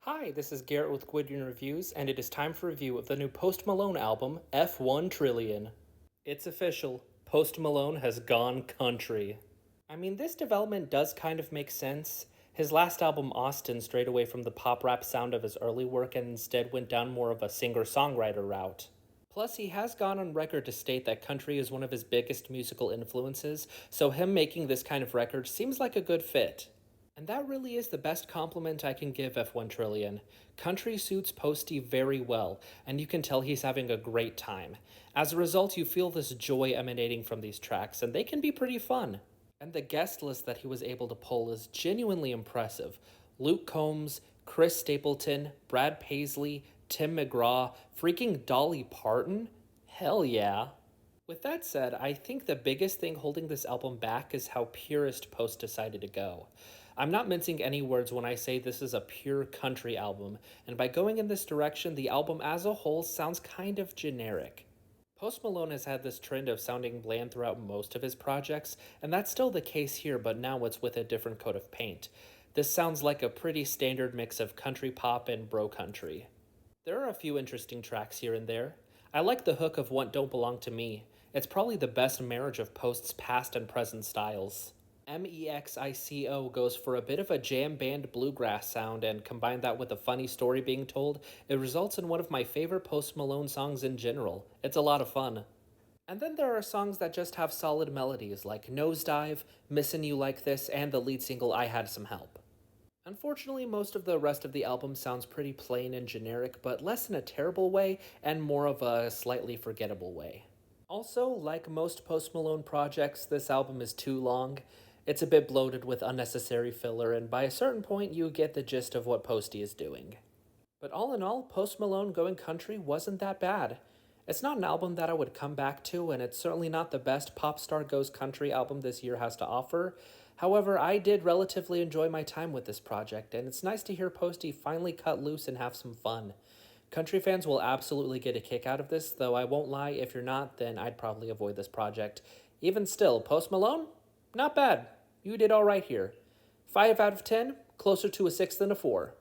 Hi, this is Garrett with Gwydion Reviews, and it is time for review of the new Post Malone album, F-1 Trillion. It's official. Post Malone has gone country. I mean, this development does kind of make sense. His last album, Austin, strayed away from the pop rap sound of his early work and instead went down more of a singer-songwriter route. Plus, he has gone on record to state that country is one of his biggest musical influences, so him making this kind of record seems like a good fit. And that really is the best compliment I can give F1 Trillion. Country suits Posty very well, and you can tell he's having a great time. As a result, you feel this joy emanating from these tracks, and they can be pretty fun. And the guest list that he was able to pull is genuinely impressive. Luke Combs, Chris Stapleton, Brad Paisley, Tim McGraw, freaking Dolly Parton? Hell yeah. With that said, I think the biggest thing holding this album back is how purist Post decided to go. I'm not mincing any words when I say this is a pure country album, and by going in this direction, the album as a whole sounds kind of generic. Post Malone has had this trend of sounding bland throughout most of his projects, and that's still the case here, but now it's with a different coat of paint. This sounds like a pretty standard mix of country pop and bro country. There are a few interesting tracks here and there. I like the hook of What Don't Belong to Me. It's probably the best marriage of Post's past and present styles. MEXICO goes for a bit of a jam band bluegrass sound, and combine that with a funny story being told, it results in one of my favorite Post Malone songs in general. It's a lot of fun. And then there are songs that just have solid melodies, like Nosedive, Missin' You Like This, and the lead single I Had Some Help. Unfortunately, most of the rest of the album sounds pretty plain and generic, but less in a terrible way and more of a slightly forgettable way. Also, like most Post Malone projects, this album is too long. It's a bit bloated with unnecessary filler, and by a certain point, you get the gist of what Posty is doing. But all in all, Post Malone Going Country wasn't that bad. It's not an album that I would come back to, and it's certainly not the best pop star goes country album this year has to offer. However, I did relatively enjoy my time with this project, and it's nice to hear Posty finally cut loose and have some fun. Country fans will absolutely get a kick out of this, though I won't lie, if you're not, then I'd probably avoid this project. Even still, Post Malone? Not bad. You did alright here. 5 out of 10, closer to a 6 than a 4.